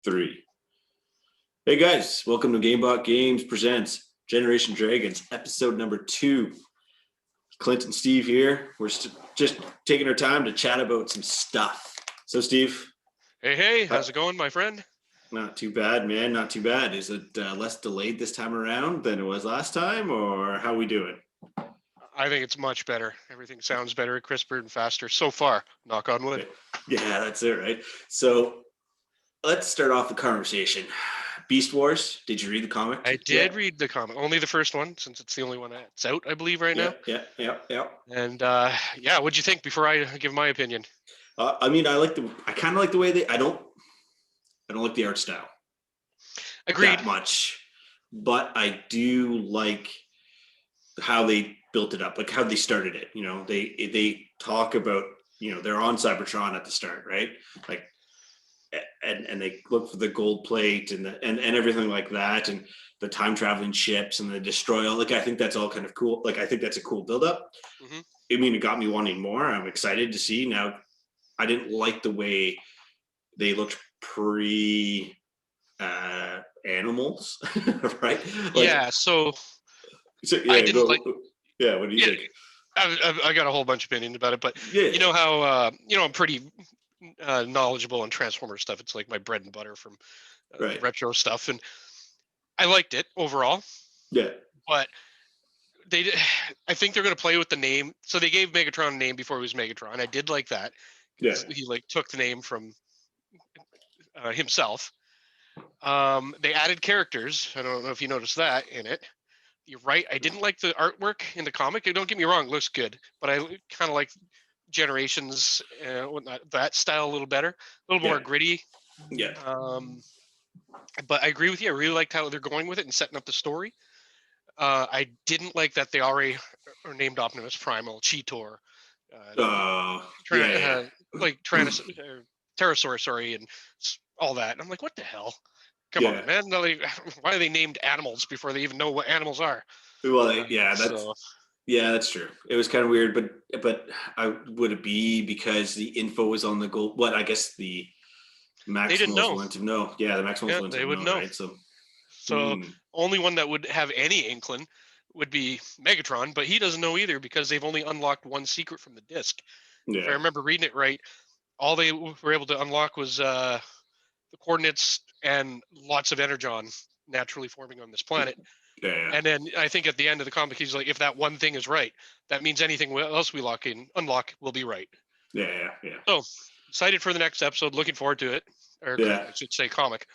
3. Hey guys, welcome to Game.Bot Games presents Generation Dragons, episode number 2. Clint and Steve here. We're just taking our time to chat about some stuff. So, Steve. Hey, how's it going, my friend? Not too bad, man. Not too bad. Is it less delayed this time around than it was last time, or how we doing? I think it's much better. Everything sounds better, crisper, and faster so far. Knock on wood. Yeah, that's it, right? So, let's start off the conversation. Beast Wars. Did you read the comic? I did read the comic, only the first one, since it's the only one that's out, I believe, right now. Yeah. And what'd you think before I give my opinion? I mean, I kind of like the way I don't like the art style. Agreed. That much, but I do like how they built it up, like how they started it. You know, they talk about, you know, they're on Cybertron at the start, right? Like, and they look for the gold plate and everything like that, and the time traveling ships and the destroyer. Like, I think that's all kind of cool. Like, I think that's a cool buildup. Mm-hmm. I mean, it got me wanting more. I'm excited to see now. I didn't like the way they looked animals, right? Like, yeah. So yeah, I didn't like. Yeah, what do you think? I got a whole bunch of opinions about it, but you know how I'm pretty knowledgeable on Transformer stuff. It's like my bread and butter from retro stuff, and I liked it overall. Yeah, but I think they're going to play with the name. So they gave Megatron a name before he was Megatron. I did like that. Yeah, he took the name from himself. They added characters. I don't know if you noticed that in it. You're right. I didn't like the artwork in the comic. Don't get me wrong, it looks good, but I kind of like Generations that style a little better, a little more gritty. Yeah. But I agree with you. I really liked how they're going with it and setting up the story. I didn't like that they already are named Optimus Primal, Cheetor, Pterosaur, sorry, and all that. And I'm like, what the hell? Come on, man! Why are they named animals before they even know what animals are? Well, that's true. It was kind of weird, but would it be because the info was on the gold? What I guess the Maximals wanted to know. Yeah, the Maximals wanted to know, right? So only one that would have any inkling would be Megatron, but he doesn't know either because they've only unlocked one secret from the disc. Yeah. If I remember reading it right, all they were able to unlock was the coordinates and lots of energon naturally forming on this planet. Yeah. And then I think at the end of the comic, he's like, if that one thing is right, that means anything else we unlock will be right. Yeah. So excited for the next episode. Looking forward to it. Or I should say comic.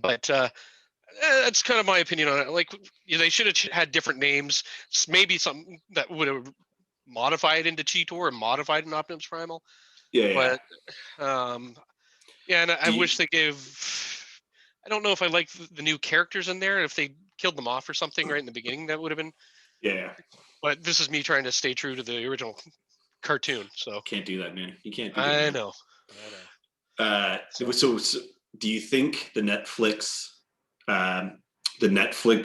But that's kind of my opinion on it. Like, they should have had different names. Maybe something that would have modified into Cheetor and modified in Optimus Primal. Yeah. And I wish they gave. I don't know if I like the new characters in there. If they killed them off or something right in the beginning, that would have been. Yeah. But this is me trying to stay true to the original cartoon. So can't do that, man. You can't. I know. So do you think the Netflix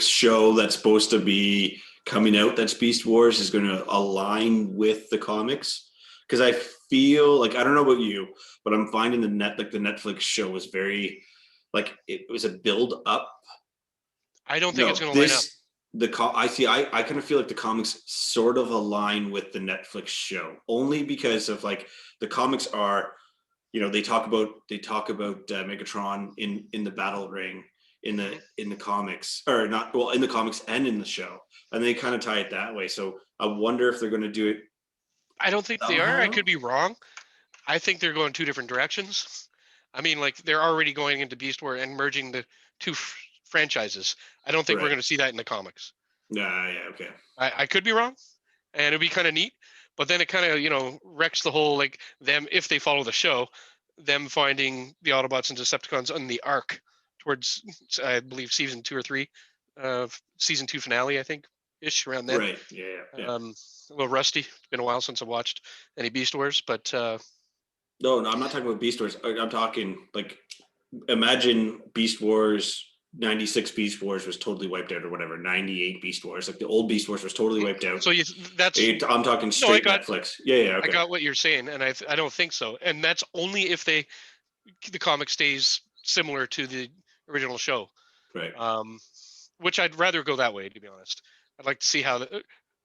show that's supposed to be coming out, that's Beast Wars, is going to align with the comics? Because I feel like, I don't know about you, but I'm finding the Netflix show was very, like, it was a build up. I don't think it's going to line up. I kind of feel like the comics sort of align with the Netflix show, only because of, like, the comics are, you know, they talk about Megatron in the battle ring in the comics, or not, well, in the comics and in the show, and they kind of tie it that way. So I wonder if they're going to do it. I don't think they are. I could be wrong. I think they're going two different directions. I mean, like, they're already going into Beast Wars and merging the two franchises. I don't think we're going to see that in the comics. Yeah, okay. I could be wrong, and it'd be kind of neat. But then it kind of, wrecks the whole, like, them, if they follow the show, them finding the Autobots and Decepticons on the arc towards, I believe, season 2 or 3, season 2 finale, I think, ish, around then. Right, yeah. A little rusty. It's been a while since I watched any Beast Wars, but... No, I'm not talking about Beast Wars. I'm talking, like, imagine Beast Wars... 96 Beast Wars was totally wiped out, or whatever. 98 Beast Wars, like the old Beast Wars, was totally wiped out. So I'm talking straight Netflix. Yeah. Okay. I got what you're saying, and I don't think so. And that's only if the comic stays similar to the original show. Right. Which I'd rather go that way, to be honest. I'd like to see how,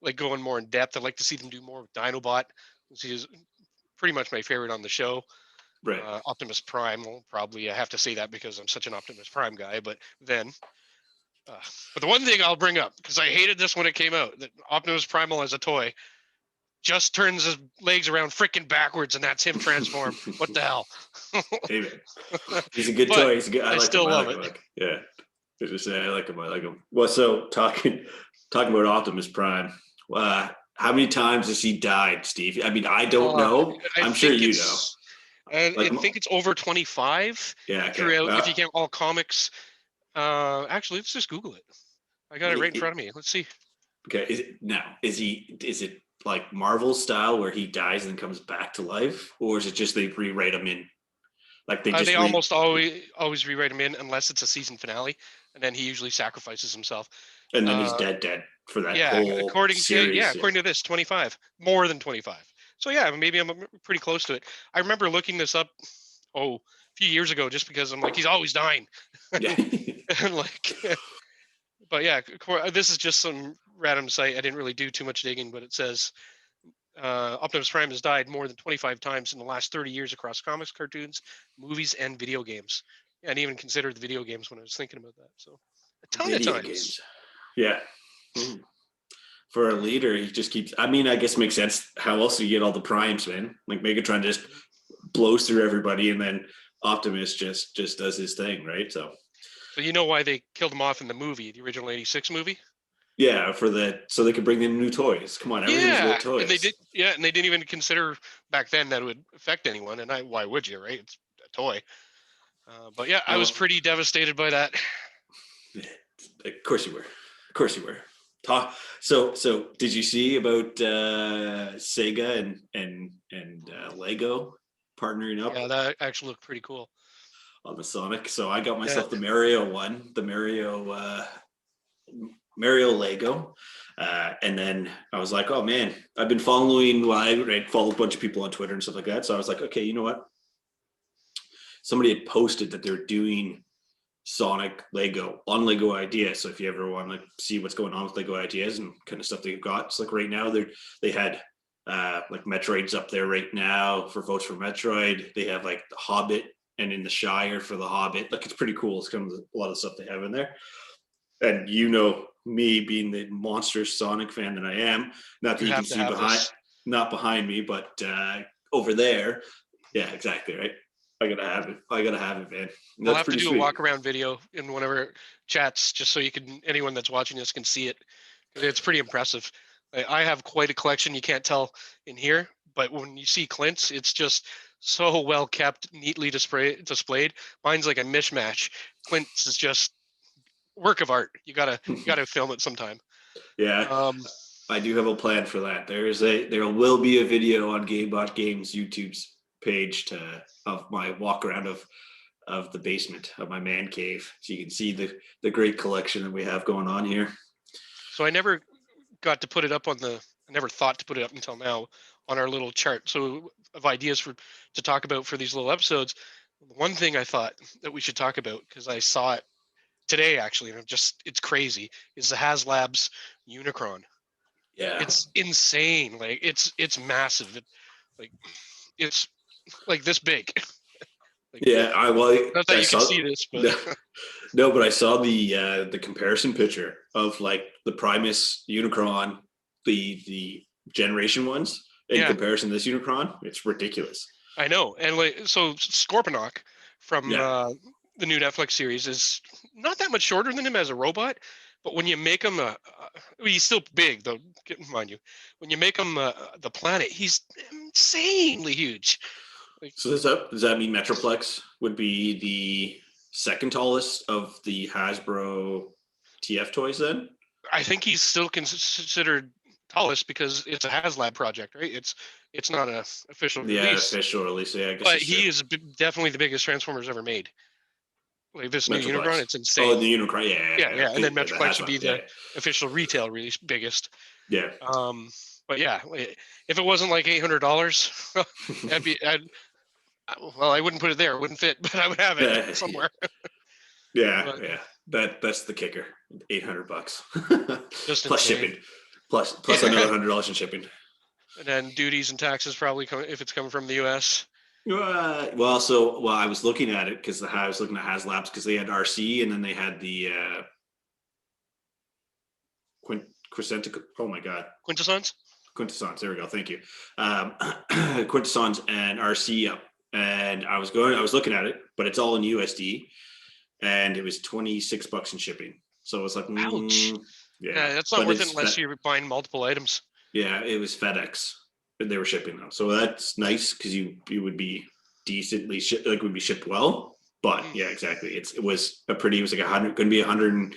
like, going more in depth. I'd like to see them do more with Dinobot, which is pretty much my favorite on the show. Right. Optimus Prime, well, probably I have to say that because I'm such an Optimus Prime guy. But then, but the one thing I'll bring up, because I hated this when it came out, that Optimus Primal as a toy just turns his legs around freaking backwards, and that's him transformed. What the hell? Hey, man. He's a good toy. He's a good. I like still him. love I like it. him. Yeah. I like him. I like him. Well, so talking about Optimus Prime. How many times has he died, Steve? I mean, I don't know. I'm sure you know. And I think it's over 25. Yeah. Okay. Throughout, if you count all comics. Actually, let's just Google it. I got it right in front of me. Let's see. Okay. Is it like Marvel style where he dies and then comes back to life, or is it just they rewrite him in? Like they almost always rewrite him in unless it's a season finale, and then he usually sacrifices himself. And then he's dead for that whole according series. According to this, 25, more than 25. So yeah, maybe I'm pretty close to it. I remember looking this up, a few years ago, just because I'm like, he's always dying. Yeah. And like, but yeah, this is just some random site. I didn't really do too much digging, but it says Optimus Prime has died more than 25 times in the last 30 years across comics, cartoons, movies, and video games. Yeah, I didn't even consider the video games when I was thinking about that. So a ton of times. Games. Yeah. For a leader, he just keeps. I mean, I guess it makes sense. How else do you get all the primes, man? Like Megatron just blows through everybody, and then Optimus just does his thing, right? So you know why they killed him off in the movie, the original '86 movie? Yeah, so they could bring in new toys. Come on, everything's about toys. And they did. Yeah, and they didn't even consider back then that it would affect anyone. And why would you, right? It's a toy. But yeah, I was pretty devastated by that. Of course you were. So did you see about Sega and Lego partnering up? Yeah, that actually looked pretty cool. On the Sonic. So I got myself the Mario one, the Mario Lego. And then I was like, oh man, I've been following, I followed a bunch of people on Twitter and stuff like that. So I was like, okay, you know what? Somebody had posted that they're doing Sonic Lego on Lego Ideas. So if you ever want to see what's going on with Lego Ideas and kind of stuff they've got, it's like right now they had like Metroid's up there right now for votes for Metroid. They have like the Hobbit and in the Shire for the Hobbit. Like it's pretty cool. It's kind of a lot of stuff they have in there. And you know me being the monster Sonic fan that I am, not that you can see not behind me, but over there. Yeah, exactly, right? I gotta have it, man. We'll have to do a walk around video in one of our chats just so anyone that's watching this can see it. It's pretty impressive. I have quite a collection. You can't tell in here, but when you see Clint's, it's just so well kept, neatly displayed. Mine's like a mishmash. Clint's is just work of art. You gotta film it sometime. Yeah. I do have a plan for that. There will be a video on Game.Bot Games YouTube's page of my walk around of the basement of my man cave, so you can see the great collection that we have going on here. So I never got to put it up I never thought to put it up until now on our little chart of ideas to talk about for these little episodes. One thing I thought that we should talk about, because I saw it today actually, and it's crazy, is the HasLabs Unicron. Yeah, it's insane. Like it's massive. It's like this big. Yeah, not that you can see this, but no, but I saw the comparison picture of like the Primus Unicron, the generation ones in comparison to this Unicron. It's ridiculous. I know, and so Scorponok from the new Netflix series is not that much shorter than him as a robot, but when you make him he's still big though. Mind you, when you make him the planet, he's insanely huge. So does that mean Metroplex would be the second tallest of the Hasbro TF toys then? I think he's still considered tallest because it's a HasLab project, right? It's not an official release. Yeah, official release. Yeah, I guess. But he is definitely the biggest Transformers ever made. Like this new Unicron, it's insane. Oh, the Unicron, yeah. And then Metroplex would be the official retail release biggest. Yeah. But yeah, if it wasn't like $800, Well, I wouldn't put it there. It wouldn't fit, but I would have it somewhere. Yeah. That's the kicker. $800 Just plus insane. shipping, plus another $100 in shipping. And then duties and taxes probably if it's coming from the U.S. I was looking at it because I was looking at HasLabs because they had RC and then they had the Quintessence. There we go. Thank you. Quintessence and RC up, and I was looking at it, but it's all in USD, and it was $26 in shipping. So it's like, ouch. Yeah, that's not worth it unless you're buying multiple items. Yeah, it was FedEx. They were shipping them, so that's nice because you would be decently would be shipped well. But yeah, exactly. It was like going to be 100 and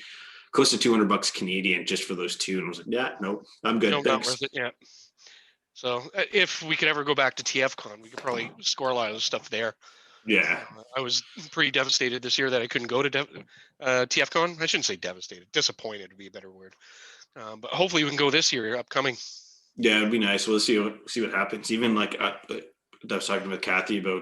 close to $200 Canadian just for those two, and I was like, yeah, nope, I'm good. No, thanks. Not worth it. Yeah. So if we could ever go back to TFCon, we could probably score a lot of stuff there. Yeah. I was pretty devastated this year that I couldn't go to TFCon. I shouldn't say devastated. Disappointed would be a better word. But hopefully we can go this year, upcoming. Yeah, it'd be nice. We'll see what happens. Even like I was talking with Kathy about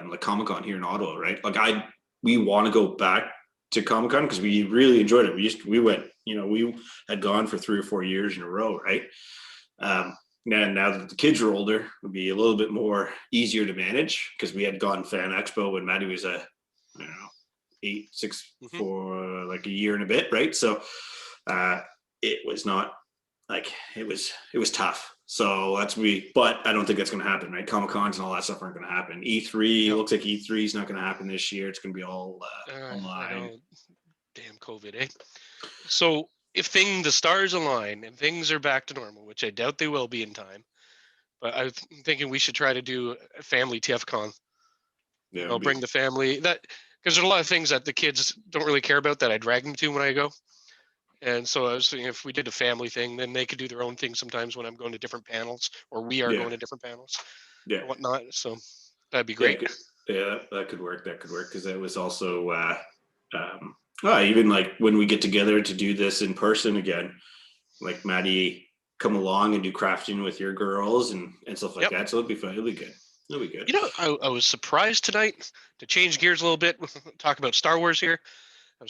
like Comic-Con here in Ottawa, right? Like we want to go back to Comic-Con because we really enjoyed it. We went, we had gone for 3 or 4 years in a row, right? Now that the kids are older, it would be a little bit more easier to manage because we had gone Fan Expo when Maddie was for like a year and a bit, right? So it was not like it was tough. So but I don't think that's going to happen, right? Comic-Cons and all that stuff aren't going to happen. E3 looks like E3 is not going to happen this year. It's going to be all online. Damn COVID, eh? So if the stars align and things are back to normal, which I doubt they will be in time, but I'm thinking we should try to do a family TFCon. Yeah, I'll bring the family because there's a lot of things that the kids don't really care about that I drag them to when I go. And so I was thinking if we did a family thing, then they could do their own thing sometimes when I'm going to different panels or we are going to different panels and whatnot. So that'd be great. That could work. Because it was also even like when we get together to do this in person again, like Maddie come along and do crafting with your girls and stuff like that. So it'll be fun. It'll be good. It'll be good. I was surprised tonight to change gears a little bit, talk about Star Wars here. I'm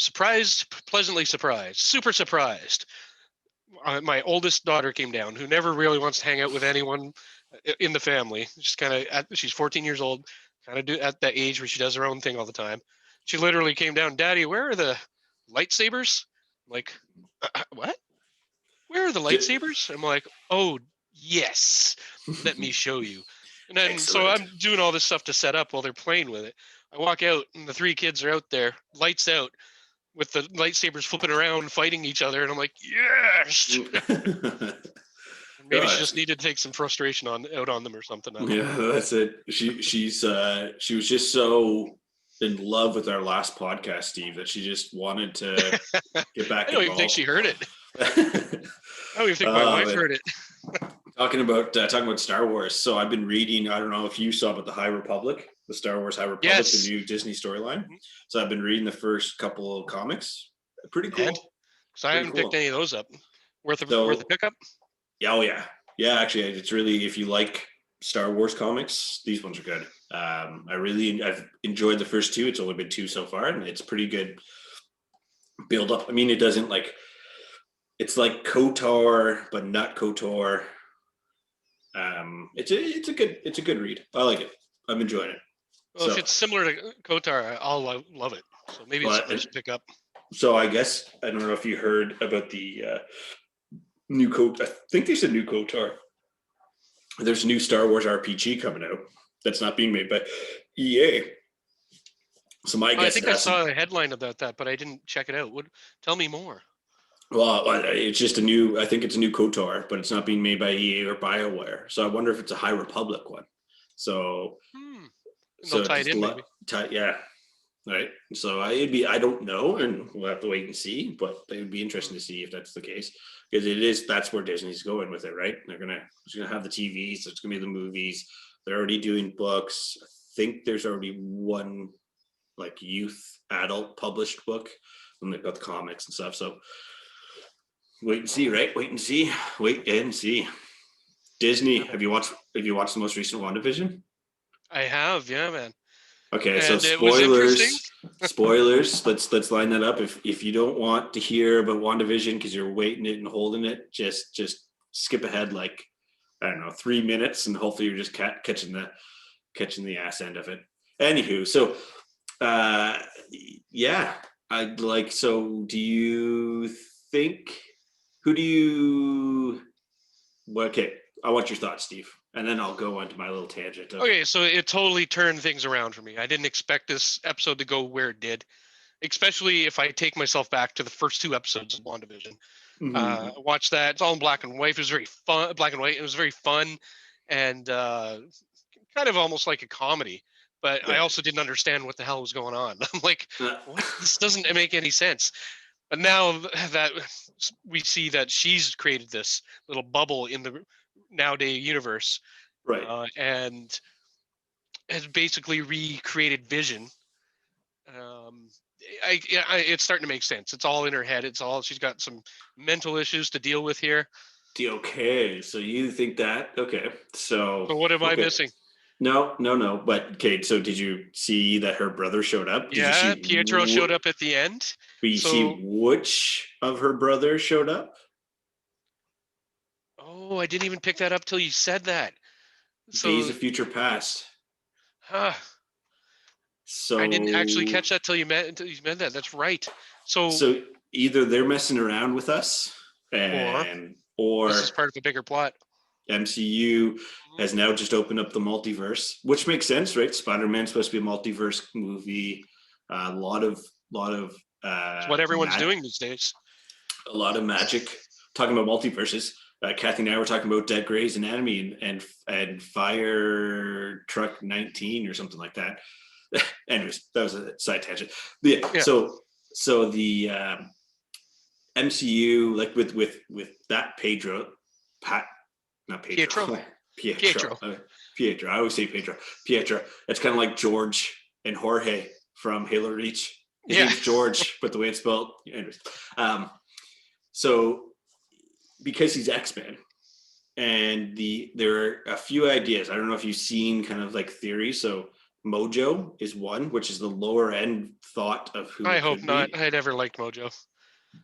pleasantly surprised, super surprised. My oldest daughter came down, who never really wants to hang out with anyone in the family. She's 14 years old, kind of at that age where she does her own thing all the time. She literally came down, Daddy, where are the lightsabers? I'm like, what? Where are the lightsabers? I'm like, oh, yes, let me show you. And then, so I'm doing all this stuff to set up while they're playing with it. I walk out and the 3 kids are out there, lights out, with the lightsabers flipping around, fighting each other. And I'm like, yes! Maybe she just needed to take some frustration out on them or something. Yeah, that's it. She was just so in love with our last podcast, Steve, that she just wanted to get back. I don't even think she heard it. I don't even think my wife heard it. Talking about Star Wars. So I've been reading, I don't know if you saw about the High Republic, the Star Wars High Republic, the new Disney storyline. So I've been reading the first couple of comics. Pretty cool. Because I haven't picked any of those up. Worth a pickup? Yeah, oh yeah. Yeah, actually, it's really, if you like Star Wars comics, these ones are good. I've enjoyed the first 2. It's only been 2 so far, and it's pretty good build up. I mean, it doesn't it's like KOTOR, but not KOTOR. It's a good read. I like it. I'm enjoying it. Well, if it's similar to KOTOR, I'll love it. So maybe it's something I should pick up. So I guess, I don't know if you heard about the new KOTOR. I think they said new KOTOR. There's a new Star Wars RPG coming out that's not being made by EA. So my guess, I think I saw a headline about that, but I didn't check it out. Tell me more. Well, it's just I think it's a new KOTOR, but it's not being made by EA or BioWare. So I wonder if it's a High Republic one. So, they'll tie it in, maybe. Yeah. Right. So I don't know, and we'll have to wait and see, but it would be interesting to see if that's the case, because that's where Disney's going with it, right? It's gonna have the TVs, it's gonna be the movies. They're already doing books. I think there's already one like youth adult published book, and they've got the comics and stuff. So wait and see, right? Wait and see. Disney, have you watched the most recent WandaVision? I have, yeah, man. Okay, so And it was interesting. spoilers. Let's line that up. If you don't want to hear about WandaVision because you're waiting it and holding it, just skip ahead like, I don't know, 3 minutes, and hopefully you're just catching the ass end of it. Anywho, so yeah, I'd like. So, do you think? Who do you? Okay, I want your thoughts, Steve, and then I'll go on to my little tangent. Okay, so it totally turned things around for me. I didn't expect this episode to go where it did, especially if I take myself back to the first 2 episodes of WandaVision. Watch that. It's all in black and white. It was very fun. Black and white. It was very fun, and kind of almost like a comedy. But I also didn't understand what the hell was going on. I'm like, what? This doesn't make any sense. But now that we see that she's created this little bubble in the nowadays universe, right, and has basically recreated Vision. It's starting to make sense. It's all in her head. She's got some mental issues to deal with here. Okay, so you think that? Okay, so. But what am I missing? No. But okay, so did you see that her brother showed up? Did you see Pietro showed up at the end. But you see which of her brothers showed up? Oh, I didn't even pick that up till you said that. So, Days of Future Past. Huh. So I didn't actually catch that until you meant that. That's right. So either they're messing around with us, or this is part of a bigger plot. MCU has now just opened up the multiverse, which makes sense, right? Spider-Man's supposed to be a multiverse movie. A lot of it's what everyone's doing these days. A lot of magic. Talking about multiverses, Kathy and I were talking about Dead Grey's Anatomy and Fire Truck 19 or something like that. Anyways, that was a side tangent. Yeah. So the MCU, like with that Pietro. I always say Pedro. Pietro. It's kind of like George and Jorge from Halo Reach. His name's George, but the way it's spelled. Anyways, so because he's X-Men, and there are a few ideas. I don't know if you've seen kind of like theories. So Mojo is one, which is the lower end thought of who. I hope not. I never liked Mojo.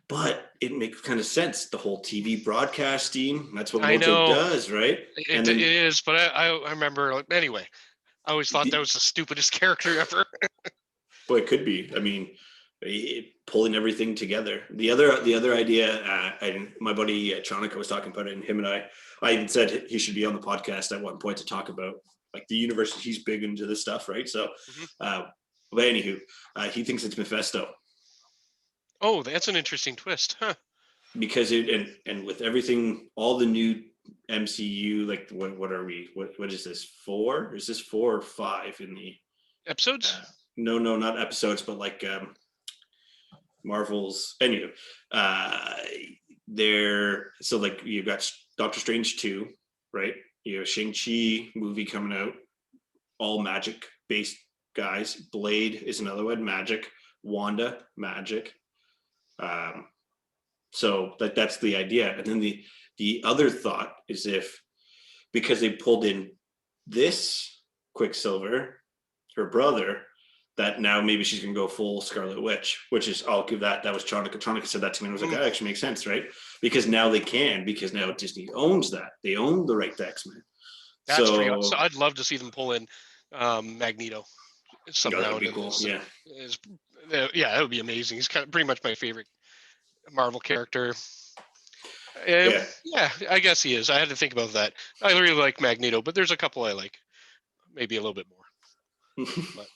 But it makes kind of sense. The whole TV broadcasting, that's what Mojo does, right? It is, but I remember, anyway, I always thought that was the stupidest character ever. Well, it could be. I mean, pulling everything together. The other idea, and my buddy Chonica was talking about it, and him and I even said he should be on the podcast at one point to talk about like the universe. He's big into this stuff, right? So, but anywho, he thinks it's Mephisto. Oh, that's an interesting twist, huh? Because and with everything, all the new MCU, like what are we? What is this? 4? Is this 4 or 5 in the episodes? No, not episodes, but like Marvel's. Anyway, so like you've got Doctor Strange 2, right? You have Shang-Chi movie coming out, all magic based guys. Blade is another one, magic. Wanda, magic. So that's the idea. And then the other thought is because they pulled in this Quicksilver, her brother, that now maybe she's gonna go full Scarlet Witch, which is, I'll give that was Chonica. Chonica said that to me, and I was like, that actually makes sense, right? Because now they can, because now Disney owns that. They own the right to X-Men. That's true. So I'd love to see them pull in Magneto somehow. That'd be cool. Yeah, that would be amazing. He's kind of pretty much my favorite Marvel character. Yeah, I guess he is. I had to think about that. I really like Magneto, but there's a couple I like, maybe a little bit more. But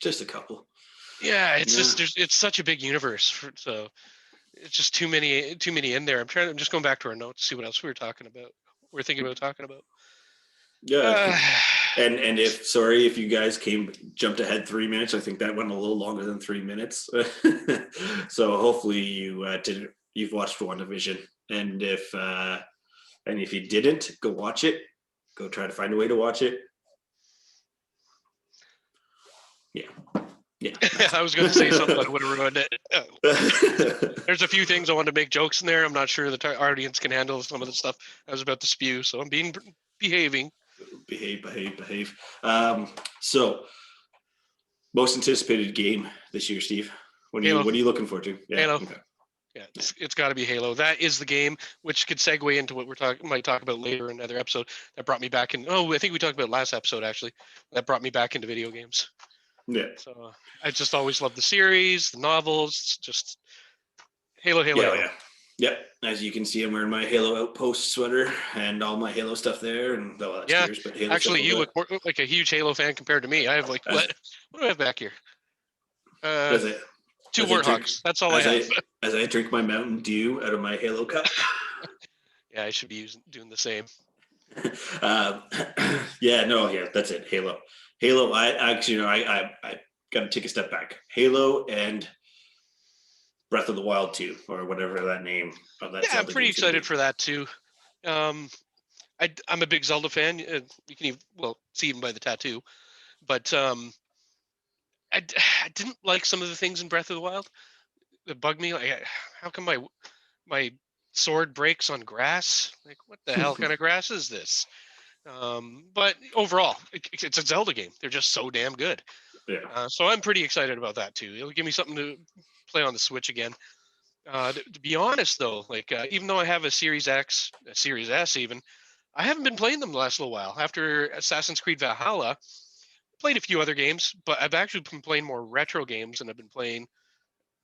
just a couple. Yeah, it's such a big universe, so it's just too many in there. I'm just going back to our notes, see what else we were talking about. We're thinking about talking about. Yeah. And if you guys jumped ahead 3 minutes, I think that went a little longer than 3 minutes. So hopefully you've watched WandaVision. And if you didn't, go watch it. Go try to find a way to watch it. Yeah. I was going to say something that would have ruined it. There's a few things I wanted to make jokes in there. I'm not sure the audience can handle some of the stuff I was about to spew, so I'm behaving. Behave. So, most anticipated game this year, Steve. What are you looking forward to? Yeah, Halo. Okay. Yeah, it's got to be Halo. That is the game, which could segue into what might talk about later in another episode. That brought me back in. Oh, I think we talked about last episode actually. That brought me back into video games. Yeah. So I just always loved the series, the novels, just Halo. Yeah. Yep. As you can see, I'm wearing my Halo Outpost sweater and all my Halo stuff there. And that's yours, but Halo actually, you look more like a huge Halo fan compared to me. I have what do I have back here? 2 Warthogs. That's all I have. As I drink my Mountain Dew out of my Halo cup. Yeah, I should be doing the same. That's it. Halo. I got to take a step back. Halo and Breath of the Wild 2, or whatever that name of that. Yeah, I'm pretty excited for that too. I'm a big Zelda fan. You can see even by the tattoo, but I didn't like some of the things in Breath of the Wild that bugged me. Like, how come my sword breaks on grass? Like, what the hell kind of grass is this? But overall, it's a Zelda game. They're just so damn good. Yeah. So I'm pretty excited about that too. It'll give me something to play on the Switch again. To be honest, though, like even though I have a Series X, a Series S, even, I haven't been playing them the last little while. After Assassin's Creed Valhalla, played a few other games, but I've actually been playing more retro games, and I've been playing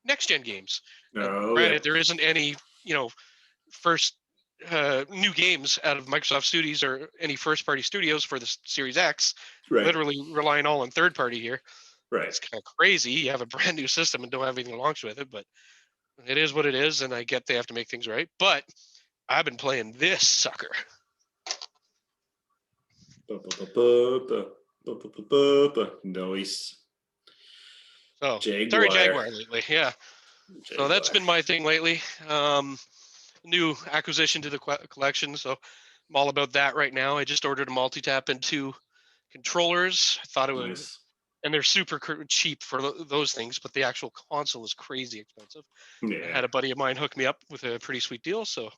next-gen games. Granted, there isn't any, first new games out of Microsoft Studios or any first-party studios for the Series X. Right. Literally relying all on third-party here. Right. It's kind of crazy. You have a brand new system and don't have anything launched with it, but it is what it is, and I get they have to make things right. But I've been playing this sucker. Nice. So sorry, Jaguar lately. Yeah. So that's been my thing lately. New acquisition to the collection, so I'm all about that right now. I just ordered a multi-tap and 2 controllers. I thought it was nice. And they're super cheap for those things, but the actual console is crazy expensive. Yeah. I had a buddy of mine hook me up with a pretty sweet deal, so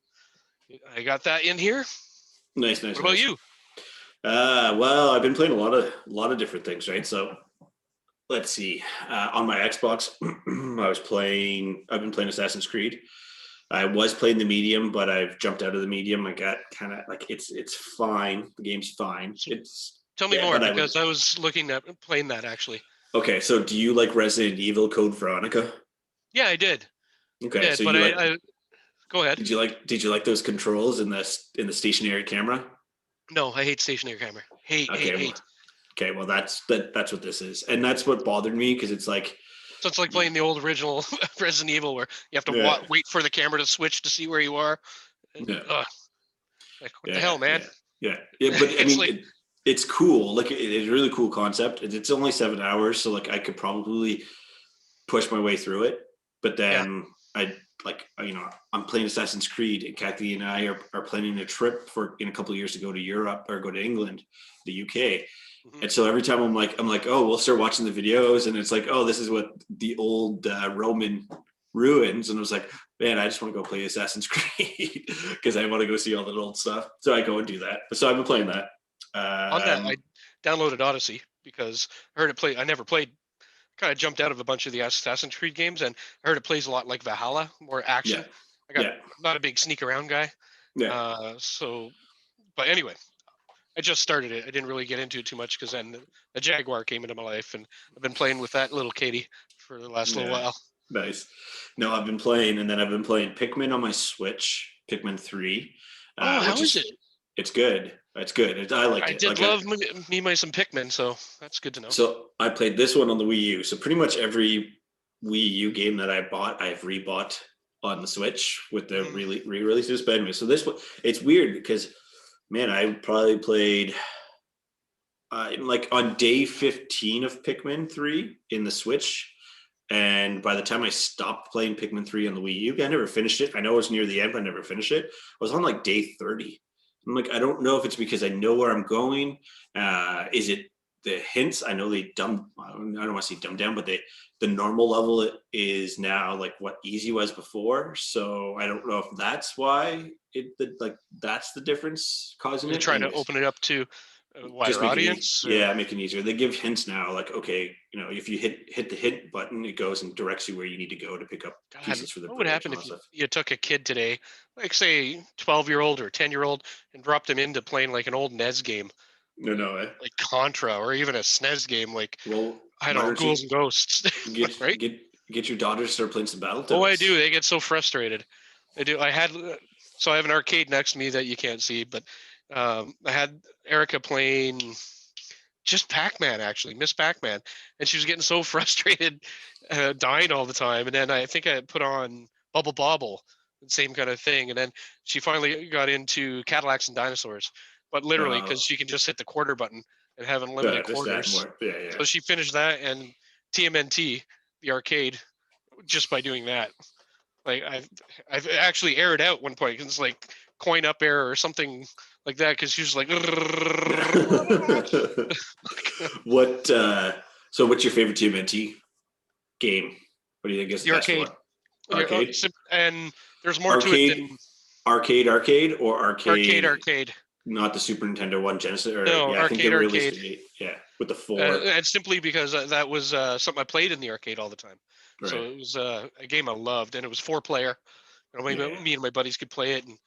I got that in here. Nice. What about you? Well, I've been playing a lot of different things, right? So let's see. On my Xbox, I've been playing Assassin's Creed. I was playing the medium, but I've jumped out of the medium. I got kind of like it's fine. The game's fine. Tell me more, because I was looking at playing that actually. Okay, so do you like Resident Evil Code Veronica? Yeah, I did. Okay, so but I go ahead. Did you like those controls in the stationary camera? No, I hate stationary camera. Hate. Okay, well that's what this is, and that's what bothered me, because it's like. So it's like playing the old original Resident Evil, where you have to wait for the camera to switch to see where you are. And, like, what the hell, man? Yeah. But I mean, it's cool. Like, it's a really cool concept. It's only 7 hours, so like I could probably push my way through it. But then I'm playing Assassin's Creed, and Kathy and I are planning a trip in a couple of years to go to Europe, or go to England, the UK. And so every time I'm like, oh, we'll start watching the videos, and it's like, oh, this is what the old Roman ruins, and I was like, man, I just want to go play Assassin's Creed because I want to go see all that old stuff. So I go and do that. So I've been playing that. On that, I downloaded Odyssey because I heard it play. I never played. Kind of jumped out of a bunch of the Assassin's Creed games, and I heard it plays a lot like Valhalla, more action. I'm not a big sneak around guy. But anyway, I just started it. I didn't really get into it too much because then the Jaguar came into my life, and I've been playing with that little Katie for the last little while. Nice. No, I've been playing Pikmin on my Switch, Pikmin 3. How is it? It's good. It's good. I liked it. I did love me some Pikmin, so that's good to know. So I played this one on the Wii U. So pretty much every Wii U game that I bought, I've rebought on the Switch with the re-releases. But anyway, so this one, it's weird because, man, I probably played like on day 15 of Pikmin 3 in the Switch. And by the time I stopped playing Pikmin 3 on the Wii U, I never finished it. I know it was near the end, but I never finished it. I was on like day 30. I'm like, I don't know if it's because I know where I'm going. Is it the hints? I know I don't want to say dumbed down, but the normal level is now like what easy was before. So I don't know if that's why that's the difference causing it. Trying to open it up to wider audience. Make it easier. They give hints now, like, okay, if you hit the hint button, it goes and directs you where you need to go to pick up pieces for the what bridge. would happen if you took a kid today, like say 12-year-old or 10-year-old, and dropped them into playing like an old NES game? Like Contra, or even a SNES game, like, I don't know, Ghouls and Ghosts. Right? Get your daughter to start playing some Battletoads. Oh, I do. They get so frustrated. They do. I have an arcade next to me that you can't see, but I had Erica playing just Pac-Man, actually, Miss Pac-Man, and she was getting so frustrated, dying all the time. And then I think I put on Bubble Bobble, the same kind of thing. And then she finally got into Cadillacs and Dinosaurs, but literally because she can just hit the quarter button and have unlimited quarters. So she finished that and TMNT, the arcade, just by doing that. Like I've actually aired out one point. It's like coin up error or something like that, because she was like. What? So, what's your favorite TMNT game? What do you think is the best arcade? One? Arcade. And there's more to it than arcade or arcade. Arcade. Not the Super Nintendo one, Genesis. Or, no, I think they arcade. With the 4. And simply because that was something I played in the arcade all the time. Right. So it was a game I loved, and it was 4-player. Me and my buddies could play it, and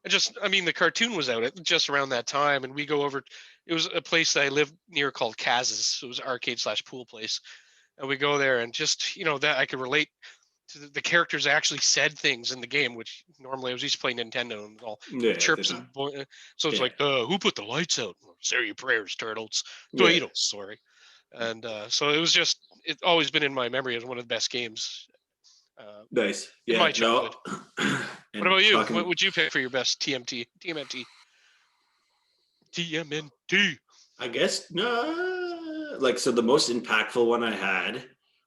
the cartoon was out at just around that time, and we go over. It was a place that I lived near called Kaz's. It was arcade/pool place, and we go there, and just that I could relate to the characters actually said things in the game, which normally I was used to playing Nintendo and all chirps and so it's like, who put the lights out? Say your prayers, turtles. Turtles, sorry. And so it was it's always been in my memory as one of the best games. Nice. In my childhood. What about you? What would you pick for your best TMNT? I guess so the most impactful one I had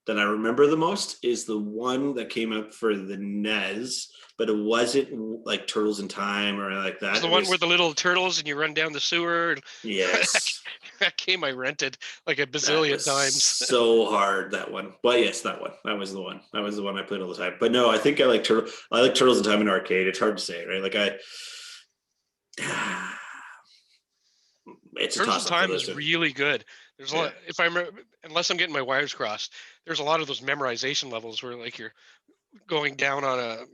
that I remember the most is the one that came out for the NES, but it wasn't like Turtles in Time or like that. It's the one where the little turtles and you run down the sewer. Yes. That game I rented like a bazillion times. So hard, that one. But yes, that one. That was the one. That was the one I played all the time. But no, I think I like Turtles in Time in arcade. It's hard to say, right? Like it's Turtles in Time is really good. There's a lot. If I remember, unless I'm getting my wires crossed, there's a lot of those memorization levels where like you're going down on a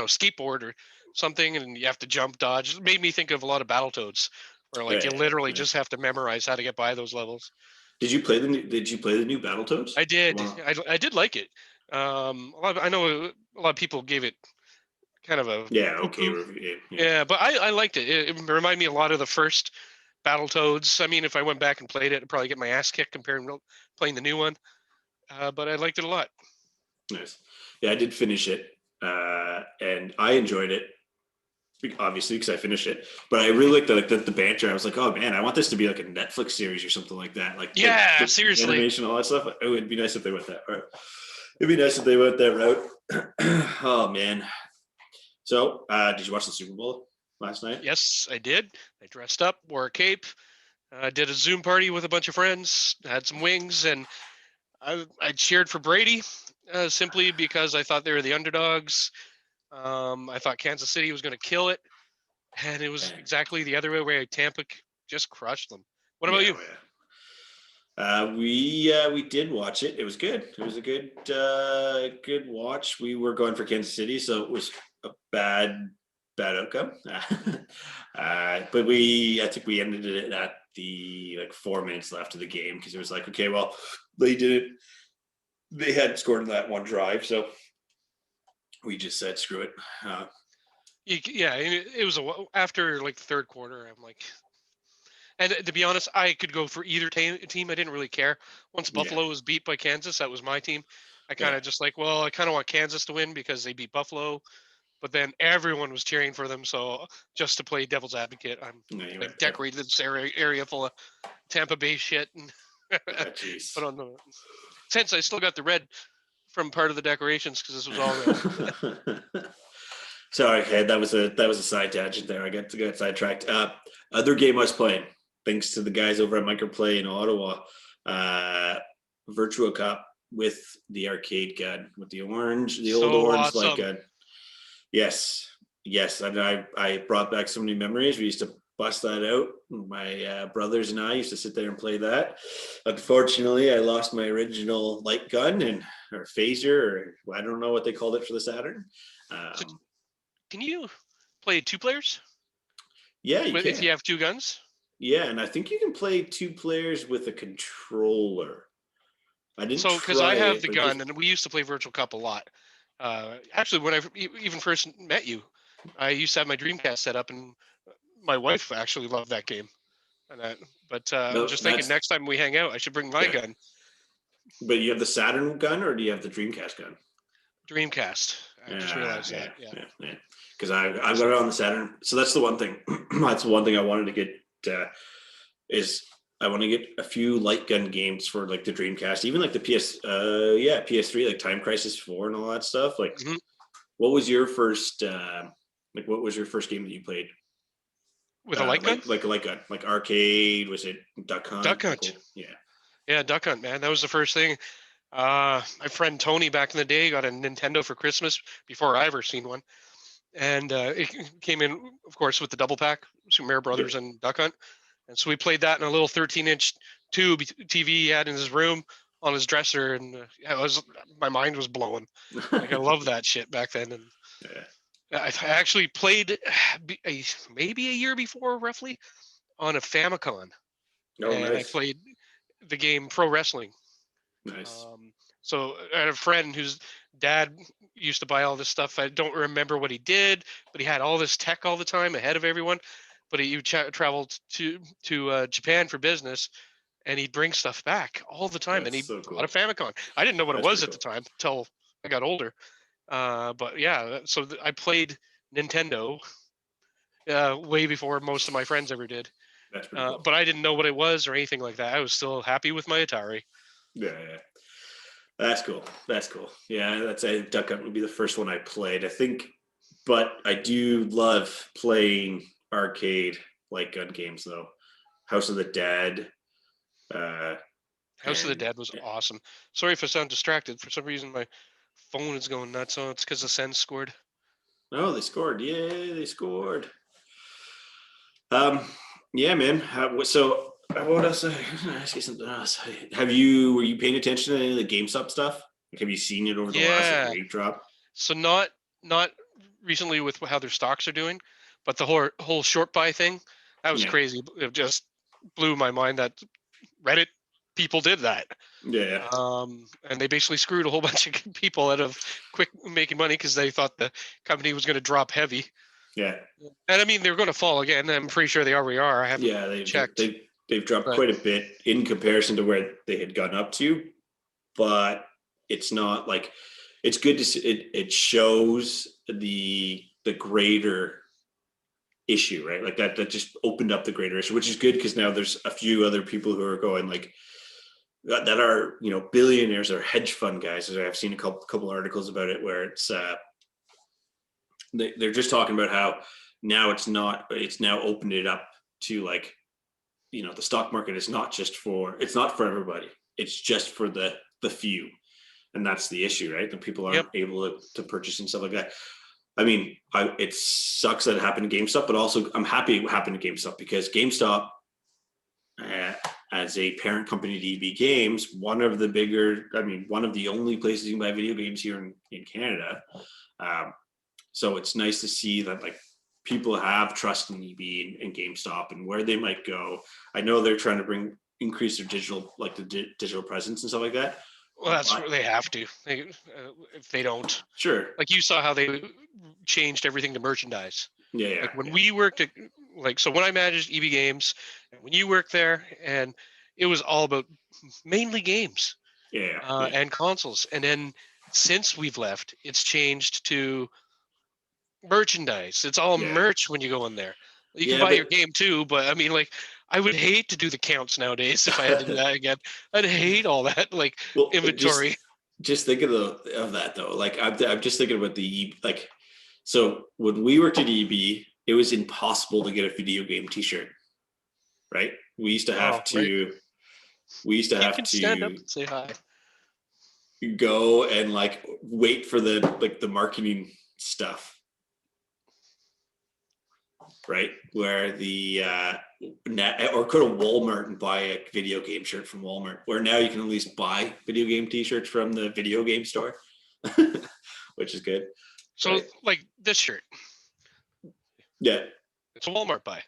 skateboard or something, and you have to jump, dodge. It made me think of a lot of Battletoads, where like you literally just have to memorize how to get by those levels. Did you play the new Battletoads? I did. Wow. I did like it. I know a lot of people gave it kind of a okay review. Yeah, but I liked it. It reminded me a lot of the first Battletoads. I mean, if I went back and played it, I'd probably get my ass kicked compared to playing the new one. But I liked it a lot. Nice. Yeah, I did finish it, and I enjoyed it, obviously, because I finished it. But I really liked the banter. I was like, oh man, I want this to be like a Netflix series or something like that. Like seriously, animation, all that stuff. It would be nice if they went that route. It'd be nice if they went that route. Oh man. So, did you watch the Super Bowl last night? Yes, I did. I dressed up, wore a cape, did a Zoom party with a bunch of friends, had some wings, and I cheered for Brady simply because I thought they were the underdogs. I thought Kansas City was going to kill it, and it was exactly the other way where Tampa just crushed them. What about you? We did watch it. It was good. It was a good watch. We were going for Kansas City, so it was a bad outcome. But I think we ended it at the 4 minutes left of the game, because it was like, okay, well, they had scored in that one drive, so we just said screw it. It was after the third quarter. I'm like, and to be honest, I could go for either team. I didn't really care. Once Buffalo was beat by Kansas, that was my team. I kind of just I kind of want Kansas to win because they beat Buffalo. But then everyone was cheering for them, so just to play devil's advocate, I'm decorated this area full of Tampa Bay shit and put on the. Since I still got the red from part of the decorations because this was all red. Sorry, Ed, that was a side tangent there. I got sidetracked. Other game I was playing, thanks to the guys over at Microplay in Ottawa, Virtua Cop with the arcade gun, with the old orange light gun. Yes. And I brought back so many memories. We used to bust that out. My brothers and I used to sit there and play that. Unfortunately, I lost my original light gun or phaser, or I don't know what they called it for the Saturn. So can you play 2 players? Yeah, you can. If you have 2 guns? Yeah, and I think you can play 2 players with a controller. I didn't try because I have it, the gun, and we used to play Virtual Cup a lot. Actually, when I even first met you, I used to have my Dreamcast set up, and my wife actually loved that game. But I'm just thinking next time we hang out, I should bring my gun. But you have the Saturn gun, or do you have the Dreamcast gun? Dreamcast. I just realized that. Yeah. Because I've got it on the Saturn. So that's the one thing. That's the one thing I wanted to get. Is I want to get a few light gun games for like the Dreamcast, even like the PS3, like Time Crisis 4 and all that stuff. Like, what was your first what was your first game that you played with a light gun? Like a light gun, like arcade? Was it Duck Hunt? Duck Hunt. Yeah, Duck Hunt, man. That was the first thing. My friend Tony back in the day got a Nintendo for Christmas before I ever seen one, and it came in, of course, with the double pack, Super Mario Brothers and Duck Hunt. And so we played that in a little 13-inch tube TV he had in his room on his dresser, and my mind was blowing. Like, I loved that shit back then. And I actually played maybe a year before, roughly, on a Famicom. And I played the game Pro Wrestling. Nice. So I had a friend whose dad used to buy all this stuff. I don't remember what he did, but he had all this tech all the time ahead of everyone. But he traveled to Japan for business, and he'd bring stuff back all the time. That's and he bought a Famicom. I didn't know what it was at the time until I got older. But yeah, so I played Nintendo way before most of my friends ever did. That's pretty cool. But I didn't know what it was or anything like that. I was still happy with my Atari. Yeah. That's cool. Yeah, that's Duck Hunt would be the first one I played, I think. But I do love playing arcade light gun games though. House of the Dead. House of the Dead was awesome. Sorry if I sound distracted. For some reason my phone is going nuts. So it's because the Sens scored. Oh, they scored. Yay, they scored. Yeah, man. So what else? I'm gonna ask you something else. Were you paying attention to any of the GameStop stuff? Like, have you seen it over the last week drop? So not recently with how their stocks are doing, but the whole short buy thing, that was crazy. It just blew my mind that Reddit people did that. Yeah. And they basically screwed a whole bunch of people out of quick making money because they thought the company was going to drop heavy. Yeah. And I mean, they're going to fall again. I'm pretty sure they already are. I haven't checked. They've dropped quite a bit in comparison to where they had gone up to, but it's not like, it's good to see it shows the greater issue, right? Like that just opened up the greater issue, which is good because now there's a few other people who are going like that are, billionaires or hedge fund guys. I've seen a couple articles about it where it's they're just talking about how now it's now opened it up to like, the stock market is not for everybody. It's just for the few. And that's the issue, right? That people aren't able to purchase and stuff like that. I mean, it sucks that it happened to GameStop, but also I'm happy it happened to GameStop because GameStop, as a parent company to EB Games, one of the only places you can buy video games here in Canada. So it's nice to see that like people have trust in EB and GameStop and where they might go. I know they're trying to increase their digital presence and stuff like that. Well, that's where they have to. If they don't, sure. Like you saw how they changed everything to merchandise. Yeah. Like when we worked at, so when I managed EB Games, and when you worked there, and it was all about mainly games. And consoles. And then since we've left, it's changed to merchandise. It's all merch when you go in there. You can buy your game too, but I mean, like, I would hate to do the counts nowadays if I had to do that again. I'd hate all that, inventory. Just think of that though. Like, I'm just thinking about so when we worked at EB, it was impossible to get a video game T-shirt, right? We used to have to. We used to have to stand up and say hi. Go and wait for the marketing stuff. right? Where the or go to Walmart and buy a video game shirt from Walmart, where now you can at least buy video game t-shirts from the video game store, which is good. So right? like this shirt. Yeah. It's a Walmart buy.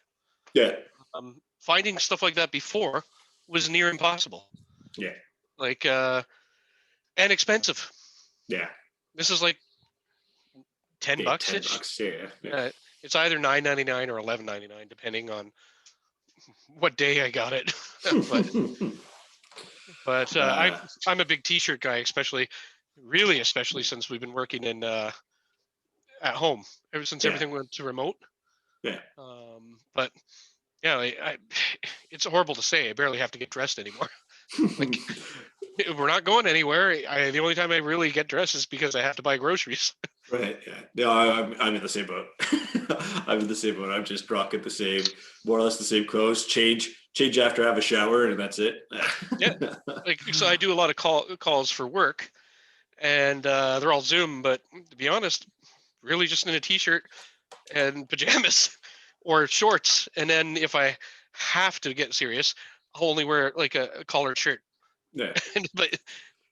Yeah. Finding stuff like that before was near impossible. Yeah. Like, and expensive. Yeah. This is like $10. $10. Yeah. It's either $9.99 or $11.99, depending on what day I got it. but I'm a big T-shirt guy, especially since we've been working in at home ever since everything went to remote. Yeah. But yeah, it's horrible to say. I barely have to get dressed anymore. Like, we're not going anywhere. The only time I really get dressed is because I have to buy groceries. Right. Yeah. No, I'm in the same boat. I'm in the same boat. I'm just rocking more or less the same clothes. Change after I have a shower, and that's it. Yeah. Like, so I do a lot of calls for work, and they're all Zoom. But to be honest, really just in a T-shirt and pajamas or shorts. And then if I have to get serious, I'll only wear like a collared shirt. Yeah. But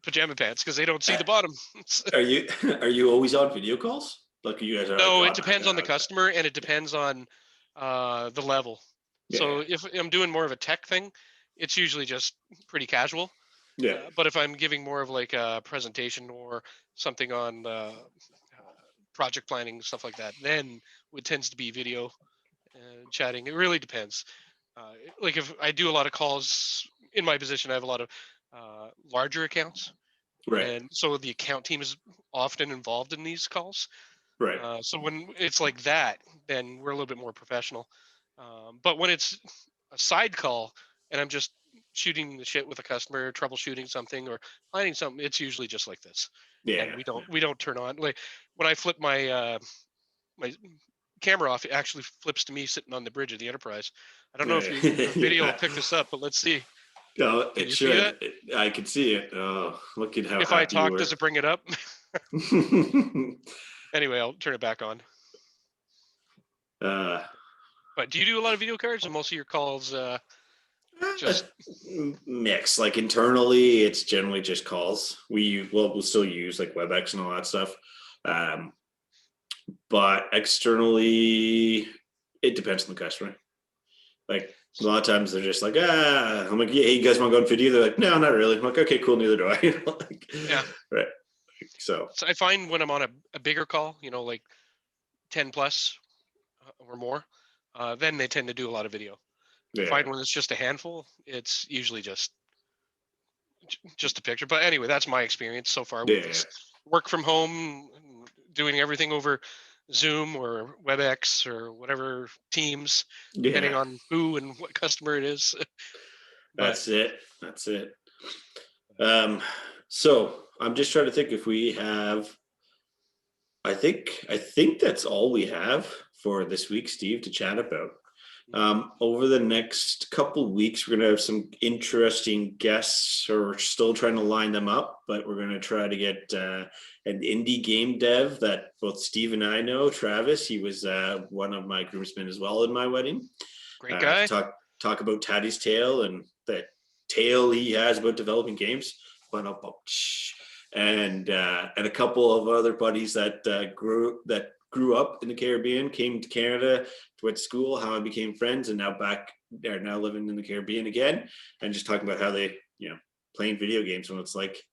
pajama pants, because they don't see the bottom. Are you always on video calls? Like you guys are? No, it depends on the customer, and it depends on the level. Yeah. So if I'm doing more of a tech thing, it's usually just pretty casual. Yeah. But if I'm giving more of like a presentation or something on project planning, stuff like that, then it tends to be video and chatting. It really depends. Like if I do a lot of calls in my position, I have a lot of larger accounts. Right. And so the account team is often involved in these calls. Right. So when it's like that, then we're a little bit more professional. But when it's a side call and I'm just shooting the shit with a customer, troubleshooting something or planning something, it's usually just like this. Yeah. And we don't turn on, like when I flip my my camera off, it actually flips to me sitting on the bridge of the Enterprise. I don't know if your video will pick this up, but let's see. No, it should. I can see it. Oh, look at how. If I talk, does it bring it up? Anyway, I'll turn it back on. But do you do a lot of video cards, or most of your calls just mix? Like internally, it's generally just calls. We'll still use like WebEx and all that stuff. But externally, it depends on the customer. Like a lot of times they're just like, I'm like, yeah, hey, you guys want to go on video? They're like, no, not really. I'm like, okay, cool, neither do I. Like, yeah. Right. So I find when I'm on a bigger call, like 10 plus or more, then they tend to do a lot of video. Yeah. I find when it's just a handful, it's usually just a picture. But anyway, that's my experience so far with this. Work from home, doing everything over Zoom or WebEx or whatever Teams, depending on who and what customer it is. That's it. So I'm just trying to think if we have. I think that's all we have for this week, Steve, to chat about. Over the next couple of weeks, we're going to have some interesting guests, or we're still trying to line them up, but we're going to try to get an indie game dev that both Steve and I know. Travis, he was one of my groomsmen as well in my wedding. Great guy. Talk about Taddy's tale and that tale he has about developing games. And a couple of other buddies that grew up in the Caribbean, came to Canada, went to school, how I became friends, and they're now living in the Caribbean again, and just talking about how they, playing video games when it's like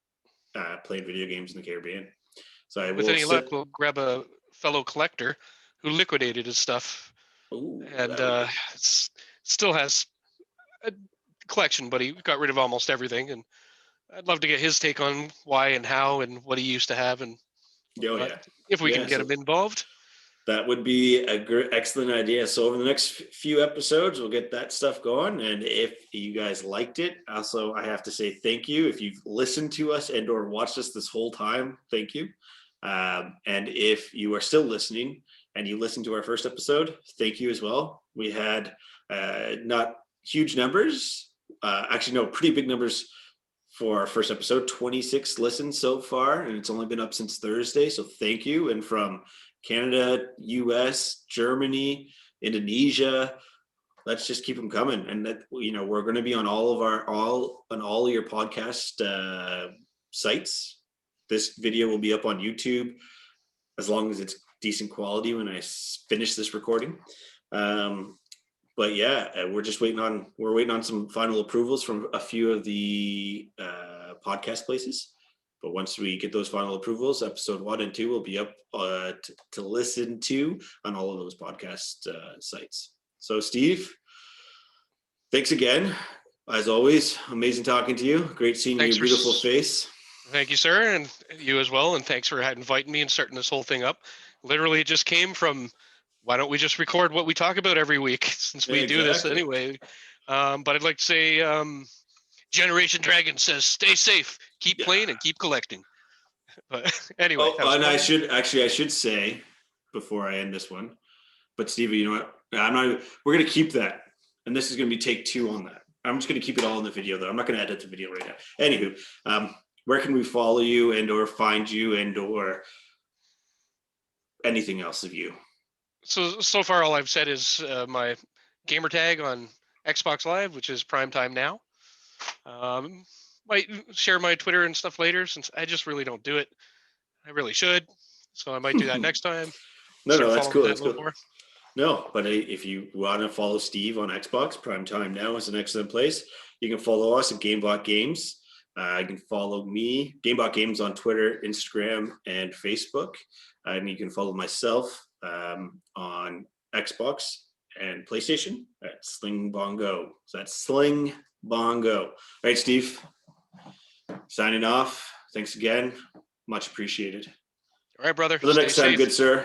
playing video games in the Caribbean. So with any luck, we'll grab a fellow collector who liquidated his stuff. Ooh, and still has a collection, but he got rid of almost everything. And I'd love to get his take on why and how and what he used to have, and if we can get him involved. That would be a excellent idea. So over the next few episodes, we'll get that stuff going. And if you guys liked it, also, I have to say thank you. If you've listened to us and or watched us this whole time, thank you. And if you are still listening and you listened to our first episode, thank you as well. We had not huge numbers, pretty big numbers for our first episode, 26 listens so far, and it's only been up since Thursday. So thank you. And from Canada, US, Germany, Indonesia. Let's just keep them coming. And that, we're going to be on all of your podcast sites. This video will be up on YouTube as long as it's decent quality when I finish this recording. But yeah, we're waiting on some final approvals from a few of the podcast places. But once we get those final approvals, episode 1 and 2 will be up to listen to on all of those podcast sites. So Steve, thanks again. As always, amazing talking to you. Great seeing your beautiful face. Thank you, sir, and you as well. And thanks for inviting me and starting this whole thing up. Literally, it just came from, why don't we just record what we talk about every week, since we do this anyway. But I'd like to say, Generation Dragon says, stay safe, keep playing, and keep collecting. But anyway. And I should say, before I end this one, but Stevie, you know what? We're going to keep that. And this is going to be take 2 on that. I'm just going to keep it all in the video, though. I'm not going to edit the video right now. Anywho, where can we follow you and or find you and or anything else of you? So far, all I've said is my gamer tag on Xbox Live, which is primetime now. Might share my Twitter and stuff later, since I just really don't do it. I really should, so I might do that next time. No, that's cool. That's cool. No, but if you want to follow Steve on Xbox, primetime now is an excellent place. You can follow us at Game.Bot Games. You can follow me, Game.Bot Games, on Twitter, Instagram, and Facebook. And you can follow myself on Xbox and PlayStation at Sling Bongo. So that's Sling Bongo. All right, Steve, signing off. Thanks again. Much appreciated. All right, brother. For the next time, good sir.